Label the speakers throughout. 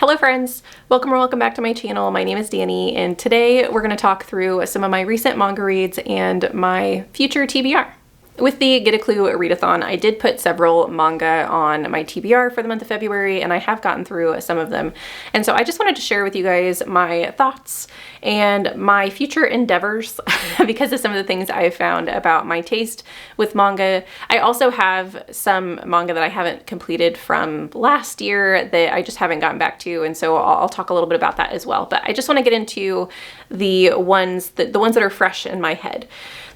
Speaker 1: Hello friends, welcome or welcome back to my channel. My name is Danny and today we're going to talk through some of my recent manga reads and my future TBR. With the Get a Clue readathon, I did put several manga on my TBR for the month of February and I have gotten through some of them. And so I just wanted to share with you guys my thoughts and my future endeavors because of some of the things I've found about my taste with manga. I also have some manga that I haven't completed from last year that I just haven't gotten back to, and so I'll talk a little bit about that as well. But I just want to get into the ones that are fresh in my head.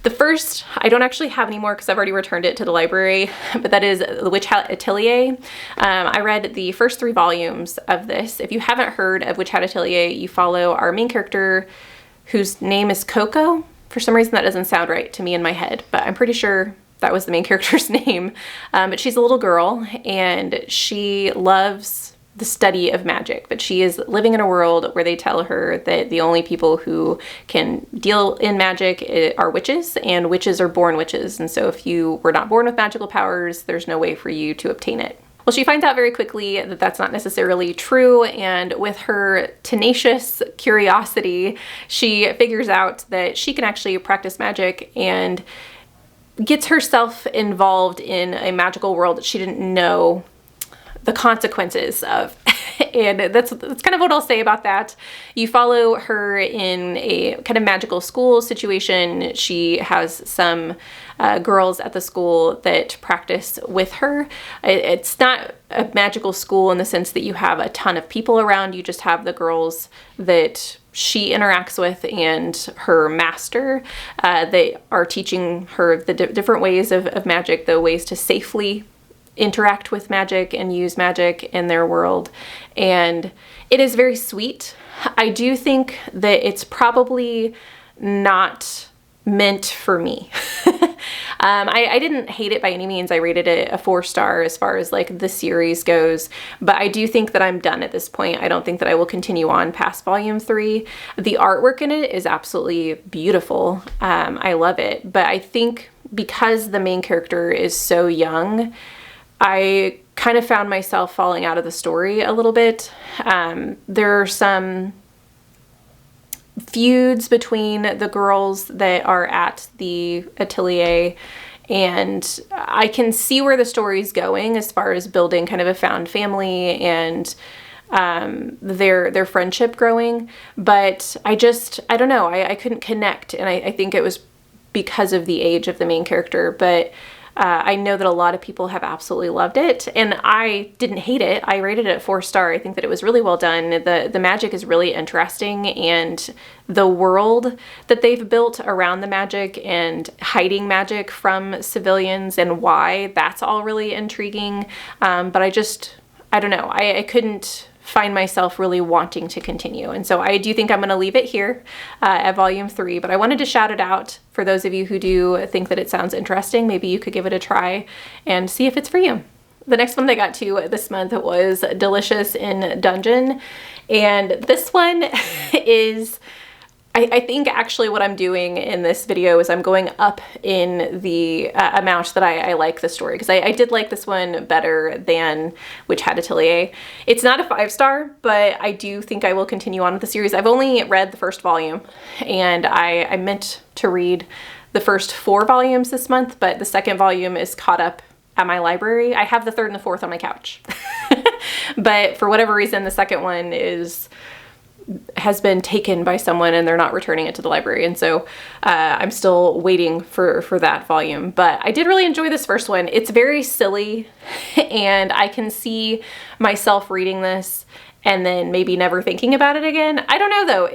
Speaker 1: The first, I don't actually have anymore because I've already returned it to the library, but that is the Hat Atelier. I read the first 3 volumes of this. If you haven't heard of Hat Atelier, you follow our main character whose name is Coco. For some reason that doesn't sound right to me in my head, but I'm pretty sure that was the main character's name. But she's a little girl and she loves the study of magic, but she is living in a world where they tell her that the only people who can deal in magic are witches, and witches are born witches. And so if you were not born with magical powers, there's no way for you to obtain it. Well, she finds out very quickly that that's not necessarily true, and with her tenacious curiosity, she figures out that she can actually practice magic and gets herself involved in a magical world that she didn't know the consequences of. And that's kind of what I'll say about that. You follow her in a kind of magical school situation. She has some girls at the school that practice with her. It's not a magical school in the sense that you have a ton of people around. You just have the girls that she interacts with and her master. They are teaching her the different ways of magic, the ways to safely interact with magic and use magic in their world. And it is very sweet. I do think that it's probably not meant for me. I didn't hate it by any means. I rated it a 4-star as far as like the series goes, but I do think that I'm done at this point. I don't think that I will continue on past volume 3. The artwork in it is absolutely beautiful. I love it, but I think because the main character is so young, I kind of found myself falling out of the story a little bit. There are some feuds between the girls that are at the atelier, and I can see where the story's going as far as building kind of a found family and their friendship growing. But I don't know, I couldn't connect, and I think it was because of the age of the main character. But I know that a lot of people have absolutely loved it, and I didn't hate it. I rated it 4-star. I think that it was really well done. The magic is really interesting, and the world that they've built around the magic and hiding magic from civilians and why, that's all really intriguing. But I don't know. I couldn't find myself really wanting to continue. And so I do think I'm going to leave it here at volume 3, but I wanted to shout it out for those of you who do think that it sounds interesting. Maybe you could give it a try and see if it's for you. The next one that I got to this month was Delicious in Dungeon. And this one is, I think actually what I'm doing in this video is I'm going up in the amount that I like the story, because I did like this one better than Hat Atelier. It's not a 5-star, but I do think I will continue on with the series. I've only read the first volume, and I meant to read the first 4 volumes this month, but the second volume is caught up at my library. I have the 3rd and the 4th on my couch. But for whatever reason, the second one has been taken by someone and they're not returning it to the library. And so I'm still waiting for that volume. But I did really enjoy this first one. It's very silly, and I can see myself reading this and then maybe never thinking about it again. I don't know though.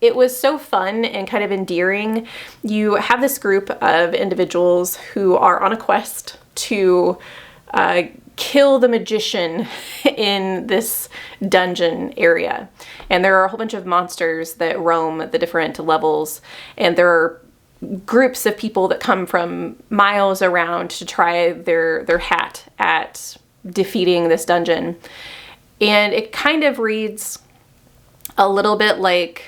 Speaker 1: It was so fun and kind of endearing. You have this group of individuals who are on a quest to kill the magician in this dungeon area. And there are a whole bunch of monsters that roam the different levels, and there are groups of people that come from miles around to try their hat at defeating this dungeon. And it kind of reads a little bit like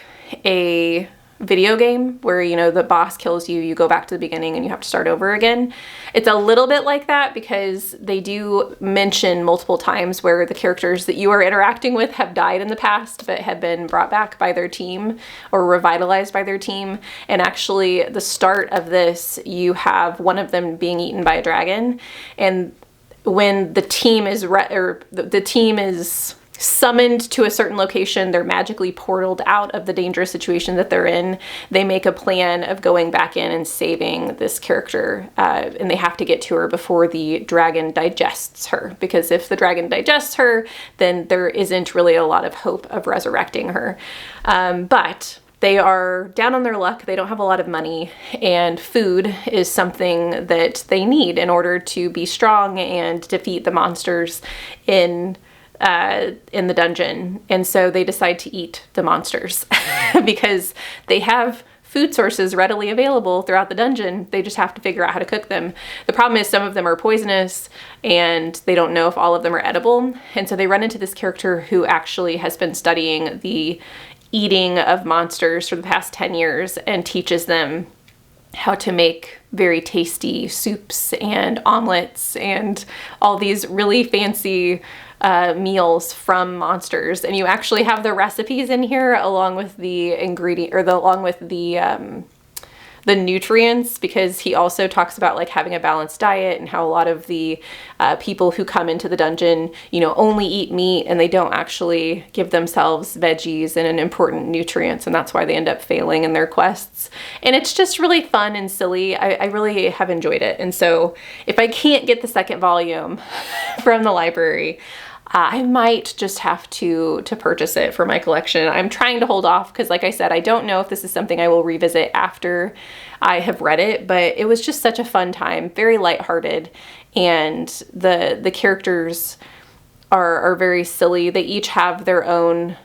Speaker 1: a video game where, you know, the boss kills you, you go back to the beginning and you have to start over again. It's a little bit like that because they do mention multiple times where the characters that you are interacting with have died in the past but have been brought back by their team or revitalized by their team. And actually the start of this, you have one of them being eaten by a dragon, and when the team is the team is summoned to a certain location, they're magically portaled out of the dangerous situation that they're in. They make a plan of going back in and saving this character, and they have to get to her before the dragon digests her, because if the dragon digests her, then there isn't really a lot of hope of resurrecting her. But they are down on their luck. They don't have a lot of money, and food is something that they need in order to be strong and defeat the monsters in the dungeon. And so they decide to eat the monsters because they have food sources readily available throughout the dungeon. They just have to figure out how to cook them. The problem is some of them are poisonous and they don't know if all of them are edible. And so they run into this character who actually has been studying the eating of monsters for the past 10 years and teaches them how to make very tasty soups and omelets and all these really fancy meals from monsters. And you actually have the recipes in here along with the the nutrients, because he also talks about like having a balanced diet and how a lot of the people who come into the dungeon, you know, only eat meat and they don't actually give themselves veggies and an important nutrients, and that's why they end up failing in their quests. And it's just really fun and silly. I really have enjoyed it. And so if I can't get the second volume from the library, I might just have to purchase it for my collection. I'm trying to hold off because, like I said, I don't know if this is something I will revisit after I have read it, but it was just such a fun time, very lighthearted, and the characters are very silly. They each have their own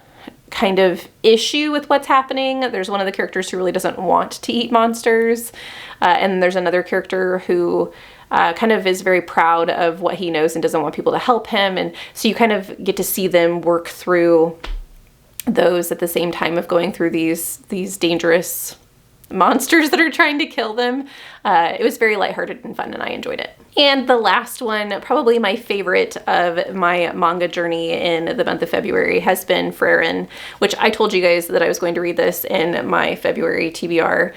Speaker 1: kind of issue with what's happening. There's one of the characters who really doesn't want to eat monsters, and there's another character who kind of is very proud of what he knows and doesn't want people to help him. And so you kind of get to see them work through those at the same time of going through these dangerous monsters that are trying to kill them. It was very lighthearted and fun, and I enjoyed it. And the last one, probably my favorite of my manga journey in the month of February, has been Frieren, which I told you guys that I was going to read this in my February TBR.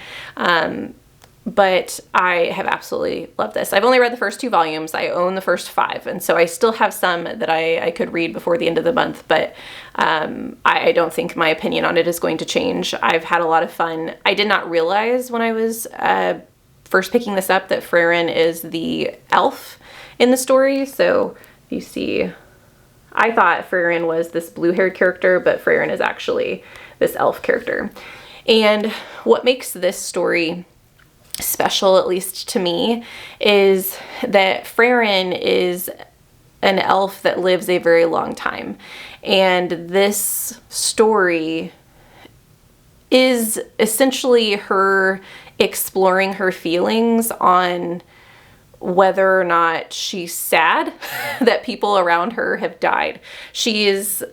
Speaker 1: But I have absolutely loved this. I've only read the first 2 volumes. I own the first 5, and so I still have some that I could read before the end of the month, but I don't think my opinion on it is going to change. I've had a lot of fun. I did not realize when I was first picking this up that Frieren is the elf in the story. So you see, I thought Frieren was this blue-haired character, but Frieren is actually this elf character. And what makes this story special, at least to me, is that Frieren is an elf that lives a very long time. And this story is essentially her exploring her feelings on whether or not she's sad that people around her have died. She is,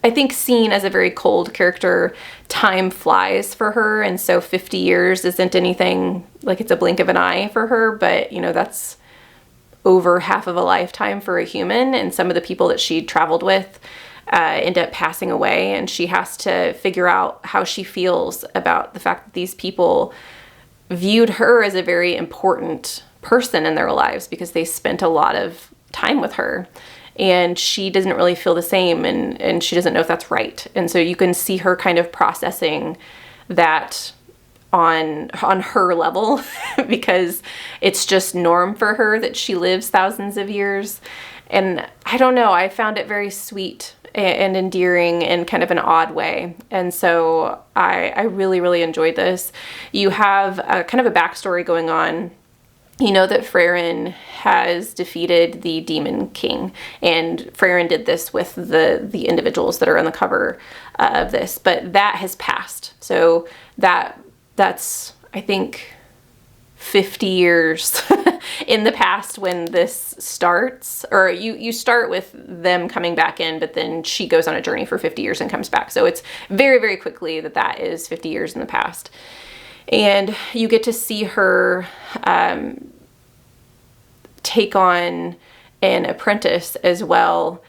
Speaker 1: I think, seen as a very cold character. Time flies for her, and so 50 years isn't anything, like it's a blink of an eye for her, but you know, that's over half of a lifetime for a human, and some of the people that she traveled with end up passing away, and she has to figure out how she feels about the fact that these people viewed her as a very important person in their lives because they spent a lot of time with her. And she doesn't really feel the same, and she doesn't know if that's right. And so you can see her kind of processing that on her level because it's just norm for her that she lives thousands of years. And I don't know, I found it very sweet and endearing in kind of an odd way. And so I really, really enjoyed this. You have a kind of a backstory going on. You know that Frieren has defeated the Demon King, and Frieren did this with the individuals that are on the cover of this, but that has passed. So that's, I think, 50 years in the past when this starts, or you start with them coming back in, but then she goes on a journey for 50 years and comes back. So it's very, very quickly that is 50 years in the past. And you get to see her take on an apprentice as well,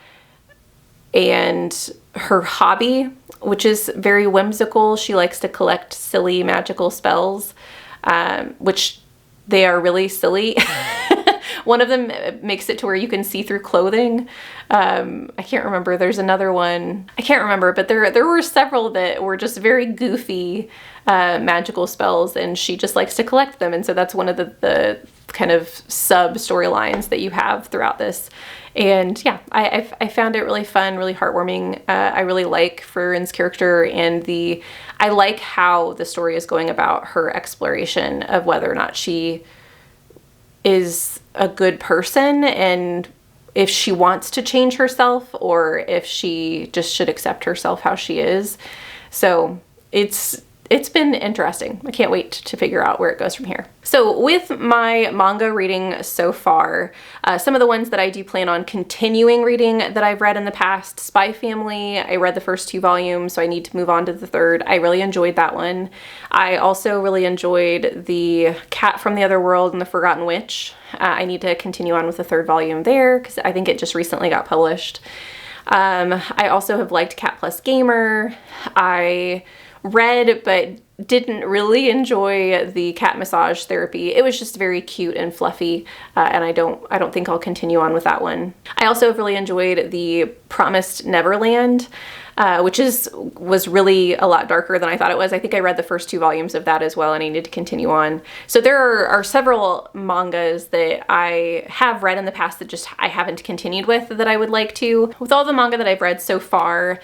Speaker 1: and her hobby, which is very whimsical. She likes to collect silly magical spells, which they are really silly. One of them makes it to where you can see through clothing. I can't remember. There's another one. I can't remember, but there were several that were just very goofy magical spells, and she just likes to collect them. And so that's one of the kind of sub storylines that you have throughout this. And yeah, I found it really fun, really heartwarming. I really like Frieren's character, and I like how the story is going about her exploration of whether or not she is a good person, and if she wants to change herself, or if she just should accept herself how she is. So it's been interesting. I can't wait to figure out where it goes from here. So with my manga reading so far, some of the ones that I do plan on continuing reading that I've read in the past: Spy Family. I read the first 2 volumes, so I need to move on to the 3rd. I really enjoyed that one. I also really enjoyed The Cat from the Other World and The Forgotten Witch. I need to continue on with the 3rd volume there because I think it just recently got published. I also have liked Cat Plus Gamer. I read but didn't really enjoy the cat massage therapy. It was just very cute and fluffy, and I don't think I'll continue on with that one. I also really enjoyed The Promised Neverland, which was really a lot darker than I thought it was. I think I read the first 2 volumes of that as well, and I need to continue on. So there are several mangas that I have read in the past that just I haven't continued with that I would like to. With all the manga that I've read so far,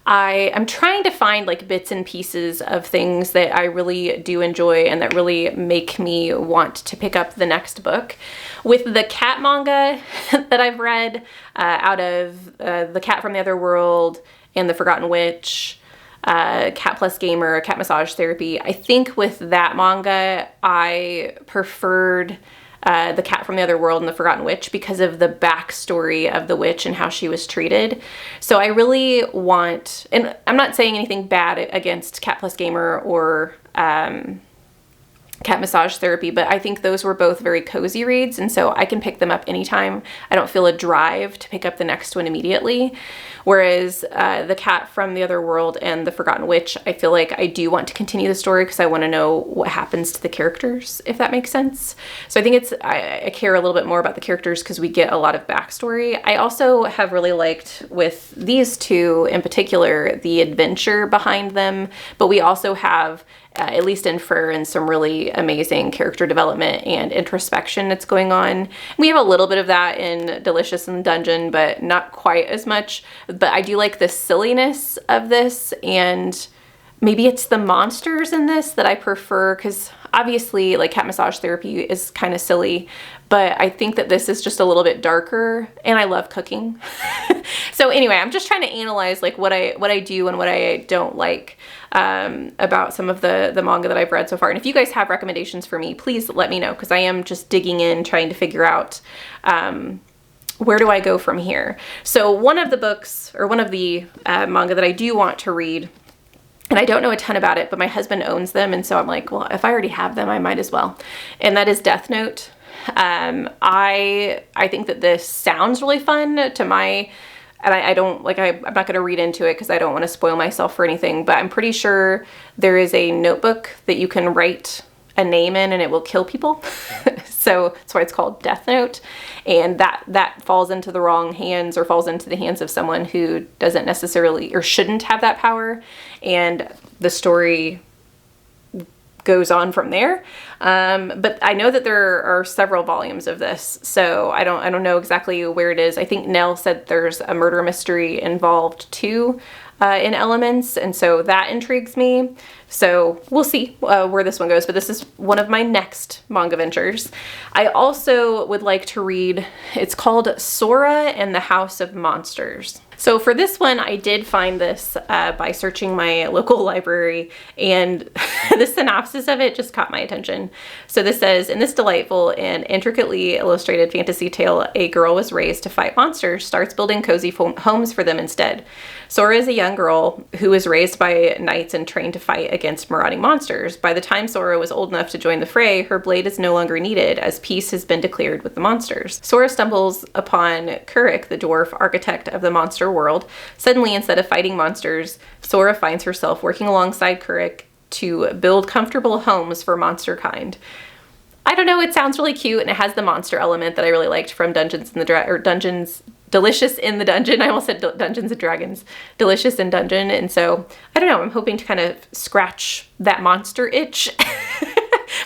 Speaker 1: I'm trying to find like bits and pieces of things that I really do enjoy and that really make me want to pick up the next book. With the cat manga that I've read, out of The Cat from the Other World and The Forgotten Witch, Cat Plus Gamer, Cat Massage Therapy, I think with that manga I preferred The Cat from the Other World and The Forgotten Witch because of the backstory of the witch and how she was treated. So I really want, and I'm not saying anything bad against Cat Plus Gamer or Cat Massage Therapy, but I think those were both very cozy reads, and so I can pick them up anytime. I don't feel a drive to pick up the next one immediately. Whereas The Cat from the Other World and The Forgotten Witch, I feel like I do want to continue the story because I want to know what happens to the characters, if that makes sense. So I think I care a little bit more about the characters because we get a lot of backstory. I also have really liked with these 2 in particular the adventure behind them, but we also have at least in Frieren, some really amazing character development and introspection that's going on. We have a little bit of that in Delicious in the Dungeon, but not quite as much. But I do like the silliness of this, and maybe it's the monsters in this that I prefer, because obviously like Cat Massage Therapy is kind of silly, but I think that this is just a little bit darker, and I love cooking. So anyway, I'm just trying to analyze like what I do and what I don't like about some of the manga that I've read so far. And if you guys have recommendations for me, please let me know, because I am just digging in, trying to figure out where do I go from here. So one of the books, or one of the manga that I do want to read, and I don't know a ton about it, but my husband owns them, and so I'm like, well, if I already have them, I might as well. And that is Death Note. I think that this sounds really fun to my, and I don't, like, I'm not going to read into it because I don't want to spoil myself for anything, but I'm pretty sure there is a notebook that you can write a name in and it will kill people. So that's why it's called Death Note. And that falls into the wrong hands, or falls into the hands of someone who doesn't necessarily or shouldn't have that power. And the story goes on from there. But I know that there are several volumes of this, so I don't know exactly where it is. I think Nell said there's a murder mystery involved too, in Elements, and so that intrigues me. So we'll see where this one goes, but this is one of my next manga ventures. I also would like to read, it's called Sora and the House of Monsters. So for this one, I did find this by searching my local library, and the synopsis of it just caught my attention. So this says, in this delightful and intricately illustrated fantasy tale, a girl was raised to fight monsters, starts building cozy homes for them instead. Sora is a young girl who was raised by knights and trained to fight against marauding monsters. By the time Sora was old enough to join the fray, her blade is no longer needed, as peace has been declared with the monsters. Sora stumbles upon Kurik, the dwarf architect of the monster world. Suddenly, instead of fighting monsters, Sora finds herself working alongside Kurik to build comfortable homes for monster kind. I don't know, it sounds really cute, and it has the monster element that I really liked from Delicious in the Dungeon. I almost said Dungeons and Dragons. Delicious in Dungeon. And so, I don't know, I'm hoping to kind of scratch that monster itch,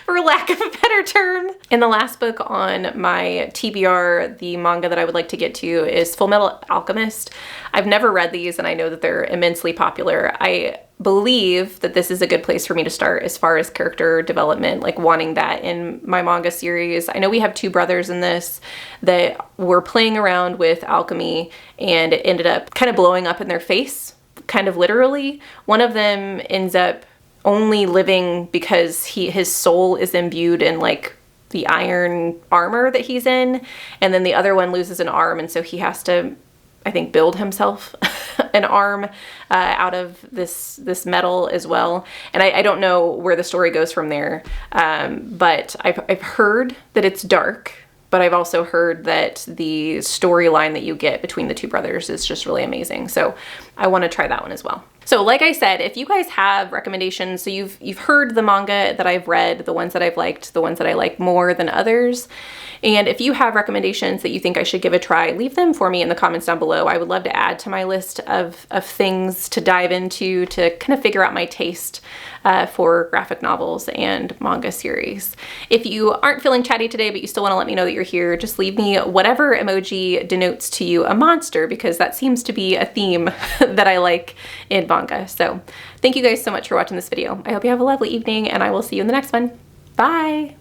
Speaker 1: for lack of a better term. And the last book on my TBR, the manga that I would like to get to, is Full Metal Alchemist. I've never read these, and I know that they're immensely popular. I believe that this is a good place for me to start as far as character development, like wanting that in my manga series. I know we have two brothers in this that were playing around with alchemy, and it ended up kind of blowing up in their face, kind of literally. One of them ends up only living because his soul is imbued in like the iron armor that he's in, and then the other one loses an arm, and so he has to, I think, build himself an arm out of this metal as well. And I don't know where the story goes from there, but I've heard that it's dark, but I've also heard that the storyline that you get between the two brothers is just really amazing. So I want to try that one as well. So like I said, if you guys have recommendations, so you've heard the manga that I've read, the ones that I've liked, the ones that I like more than others, and if you have recommendations that you think I should give a try, leave them for me in the comments down below. I would love to add to my list of things to dive into to kind of figure out my taste for graphic novels and manga series. If you aren't feeling chatty today, but you still want to let me know that you're here, just leave me whatever emoji denotes to you a monster, because that seems to be a theme that I like in manga. So thank you guys so much for watching this video. I hope you have a lovely evening, and I will see you in the next one. Bye!